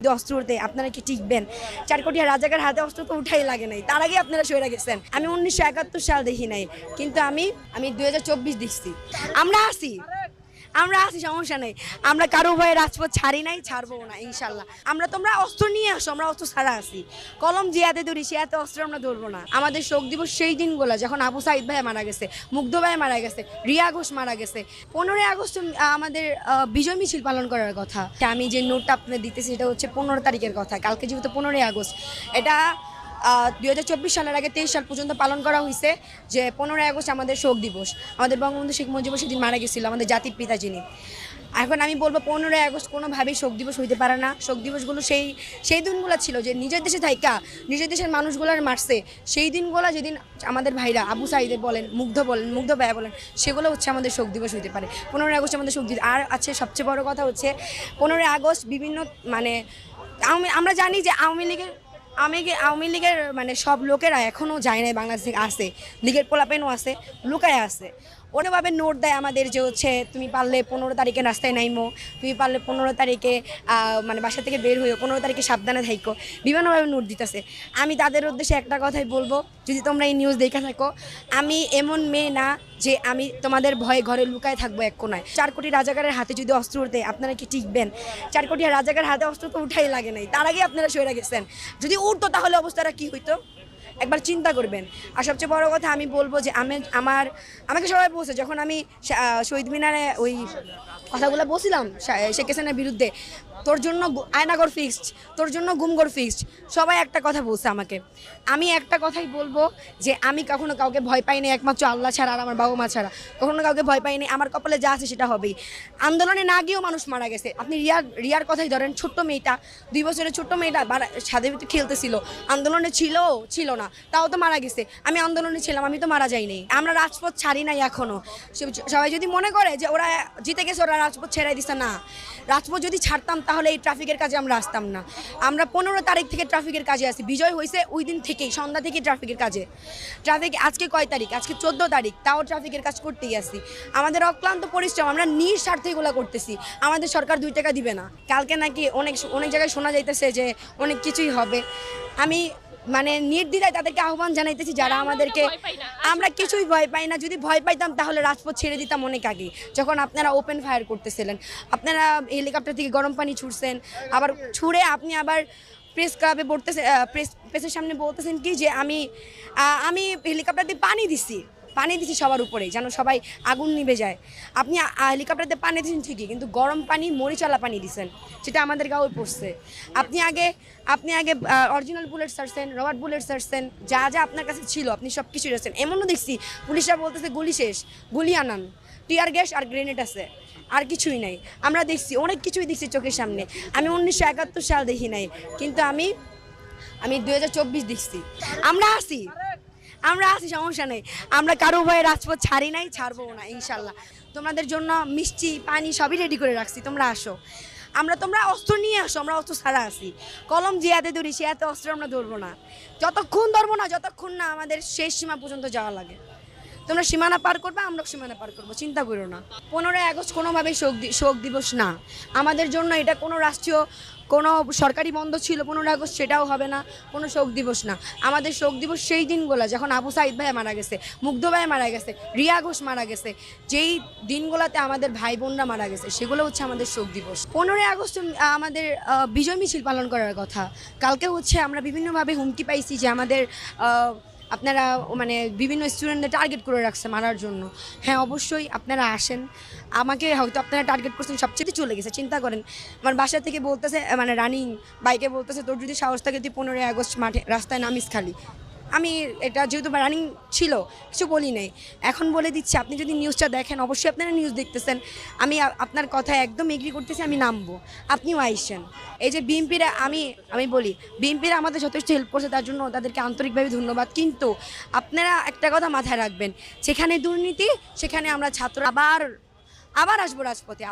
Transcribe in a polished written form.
অস্ত্র উঠতে আপনারা কি টিকবেন? ৪ কোটি রাজাকার হাতে অস্ত্র তো উঠাই লাগে নাই, তার আগে আপনারা সরে গেছেন। আমি ১৯৭১ সাল দেখি নাই, কিন্তু আমি ২০২৪ দেখছি। আমরা আছি, সমস্যা নেই। আমরা কারো ভয়ে রাজপথ ছাড়ি নাই, ছাড়বো না ইনশাল্লাহ। তোমরা অস্ত্র নিয়ে আসো, আমরা অস্ত্র ছাড়া আছি। কলম যে হাতে ধরি সে হাতে অস্ত্র আমরা ধরবো না। আমাদের শোক দিবস সেই দিনগুলো যখন আবু সাইদ ভাই মারা গেছে, মুগ্ধ ভাই মারা গেছে, রিয়া ঘোষ মারা গেছে। ১৫ই আগস্ট আমাদের বিজয় মিছিল পালন করার কথা। আমি যে নোটটা আপনাদের দিতেছি সেটা হচ্ছে ১৫ তারিখের কথা। কালকে যেহেতু ১৫ই আগস্ট, এটা ২০২৪ সালের আগে ২৩ সাল পর্যন্ত পালন করা হয়েছে যে ১৫ই আগস্ট আমাদের শোক দিবস। আমাদের বঙ্গবন্ধু শেখ মুজিবুর সেদিন মারা গেছিল, আমাদের জাতির পিতা যিনি। এখন আমি বলবো ১৫ই আগস্ট কোনোভাবেই শোক দিবস হইতে পারে না। শোক দিবসগুলো সেই দিনগুলো ছিল যে নিজের দেশে থাইকা নিজের দেশের মানুষগুলোর মারছে, সেই দিনগুলো যেদিন আমাদের ভাইরা আবু সাইদে বলেন, মুগ্ধ ভাইয়া বলেন, সেগুলো হচ্ছে আমাদের শোক দিবস হইতে পারে। ১৫ই আগস্ট আমাদের শোক দিবস। আর আছে সবচেয়ে বড় কথা হচ্ছে ১৫ই আগস্ট বিভিন্ন আমরা জানি যে আওয়ামী লীগের সব লোকেরা এখনও যায় নাই, বাংলাদেশে আছে, লীগের পোলাপেনও আছে, লুকায় আছে। ওরভাবে নোট দেয় আমাদের যে হচ্ছে তুমি পারলে ১৫ তারিখে রাস্তায় নাইমো, তুমি পারলে ১৫ তারিখে বাসা থেকে বের হইও, ১৫ তারিখে সাবধানে থাইকো, বিভিন্নভাবে নোট দিতেছে। আমি তাদের উদ্দেশ্যে একটা কথাই বলবো, যদি তোমরা এই নিউজ দেখে থাকো, আমি এমন মেয়ে না যে আমি তোমাদের ভয়ে ঘরে লুকায় থাকবো এক কোনায়। ৪ কোটি রাজাকারের হাতে যদি অস্ত্র উঠতে আপনারা কি টিকবেন? ৪ কোটি রাজাকার হাতে অস্ত্র তো উঠাই লাগে নাই, তার আগে আপনারা সরে গেছেন। যদি উঠতো তাহলে অবস্থাটা কি হইতো একবার চিন্তা করবেন। আর সবচেয়ে বড় কথা আমি বলবো যে আমাকে সবাই বলছে, যখন আমি শহীদ মিনারে ওই কথাগুলো বলছিলাম শেখ হাসিনার বিরুদ্ধে, তোর জন্য আয়নাগর ফিক্সড, তোর জন্য গুমগর ফিক্সড, সবাই একটা কথা বলছে আমাকে। আমি একটা কথাই বলবো যে আমি কখনো কাউকে ভয় পাইনি, একমাত্র আল্লাহ ছাড়া আর আমার বাবা মা ছাড়া কখনো কাউকে ভয় পাইনি। আমার কপালে যা আছে সেটা হবেই। আন্দোলনে না গিয়েও মানুষ মারা গেছে। আপনি রিয়ার কথাই ধরেন, ছোট্ট মেয়েটা, ২ বছরের ছোট্ট মেয়েটা ছাদে ভিতরে খেলতেছিল, আন্দোলনে ছিল না, তাও তো মারা গেছে। আমি আন্দোলনে ছিলাম, আমি তো মারা যাইনি। আমরা রাজপথ ছাড়ি নাই এখনো। সবাই যদি মনে করে যে ওরা জিতে গেছে, ওরা রাজপথ ছেড়ে দিচ্ছে, না, রাজপথ যদি ছাড়তাম তাহলে এই ট্রাফিকের কাজে আমরা আসতাম না। আমরা ১৫ তারিখ থেকে ট্রাফিকের কাজে আসি। বিজয় হয়েছে ওই দিন থেকেই, সন্ধ্যা থেকেই ট্রাফিকের কাজে। আজকে কয় তারিখ? আজকে ১৪ তারিখ, তাও ট্রাফিকের কাজ করতেই আসি। আমাদের অক্লান্ত পরিশ্রম, আমরা নিঃস্বার্থে এগুলো করতেছি। আমাদের সরকার ২ টাকা দিবে না। কালকে নাকি অনেক জায়গায় শোনা যাইতেছে যে অনেক কিছুই হবে। আমি নির্দ্বিধায় তাদেরকে আহ্বান জানাইতেছি, যারা আমাদেরকে, আমরা কিছুই ভয় পাই না। যদি ভয় পাইতাম তাহলে রাজপথ ছেড়ে দিতাম অনেক আগে, যখন আপনারা ওপেন ফায়ার করতেছিলেন। আপনারা হেলিকপ্টার থেকে গরম পানি ছুড়ছেন, আবার ছুড়ে আপনি আবার প্রেস ক্লাবে প্রেসের সামনে বলতেছেন কি যে আমি হেলিকপ্টার দিয়ে পানি দিছি সবার উপরে, যেন সবাই আগুন নিভে যায়। আপনি হেলিকপ্টারতে পানি দিচ্ছেন ঠিকই, কিন্তু গরম পানি, মরিচালা পানি দিচ্ছেন, যেটা আমাদের গাঁয়ে পড়ছে। আপনি আগে অরিজিনাল বুলেট ছাড়ছেন, রবার্ট বুলেট ছাড়ছেন, যা আপনার কাছে ছিল আপনি সব কিছু ছাড়ছেন। এমনও দেখছি পুলিশরা বলতেছে গুলি শেষ, গুলি আনান, টিয়ার গ্যাস আর গ্রেনেড আছে, আর কিছুই নাই। আমরা দেখছি, অনেক কিছুই দেখছি চোখের সামনে। আমি ১৯৭১ সাল দেখি নাই, কিন্তু আমি ২০২৪ দেখছি। আমরা আছি, সমস্যা নেই। আমরা কারো ভয়ে রাজপথ ছাড়ি নাই, ছাড়বো না ইনশাল্লাহ। তোমাদের জন্য মিষ্টি পানি সবই রেডি করে রাখছি, তোমরা আসো। তোমরা অস্ত্র নিয়ে আসো, আমরা অস্ত্র ছাড়া আছি। কলম যে হাতে ধরি সে হাতে অস্ত্র আমরা ধরবো না। যতক্ষণ না আমাদের শেষ সীমা পর্যন্ত যাওয়া লাগে। তোমরা সীমানা পার করবে, আমরা সীমানা পার করবো, চিন্তা করো না। ১৫ই আগস্ট কোনোভাবেই শোক দিবস না আমাদের জন্য। এটা কোনো রাষ্ট্রীয় কোনো সরকারি বন্ধ ছিল ১৫ই আগস্ট, সেটাও হবে না। কোনো শোক দিবস না। আমাদের শোক দিবস সেই দিনগুলো যখন আবু সাইদ ভাই মারা গেছে, মুগ্ধ ভাই মারা গেছে, রিয়া ঘোষ মারা গেছে, যেই দিনগুলোতে আমাদের ভাই বোনরা মারা গেছে, সেগুলো হচ্ছে আমাদের শোক দিবস। ১৫ই আগস্ট আমাদের বিজয় মিছিল পালন করার কথা। কালকে হচ্ছে আমরা বিভিন্নভাবে হুমকি পাইছি যে আমাদের আপনারা বিভিন্ন স্টুডেন্টদের টার্গেট করে রাখছে মারার জন্য। হ্যাঁ, অবশ্যই আপনারা আসেন। আমাকে হয়তো আপনারা টার্গেট করছেন, সবচেয়ে চলে গেছে। চিন্তা করেন, আমার বাসা থেকে বলতেছে, রানিং বাইকে বলতেছে, তোর যদি সাহস থাকে তুই 15ই আগস্ট মাঠে রাস্তায় নামিস খালি। আমি এটা যেহেতু রানিং ছিল, কিছু বলি নাই। এখন বলে দিচ্ছি, আপনি যদি নিউজটা দেখেন, অবশ্যই আপনারা নিউজ দেখতেছেন, আমি আপনার কথায় একদম এগ্রি করতেছি, আমি নামবো, আপনিও আইসেন। এই যে বিএনপিরা, আমি বলি, বিএনপিরা আমাদের যথেষ্ট হেল্প করছে, তার জন্য তাদেরকে আন্তরিকভাবে ধন্যবাদ। কিন্তু আপনারা একটা কথা মাথায় রাখবেন, যেখানে দুর্নীতি সেখানে আমরা ছাত্র আবার আসবো রাজপথে।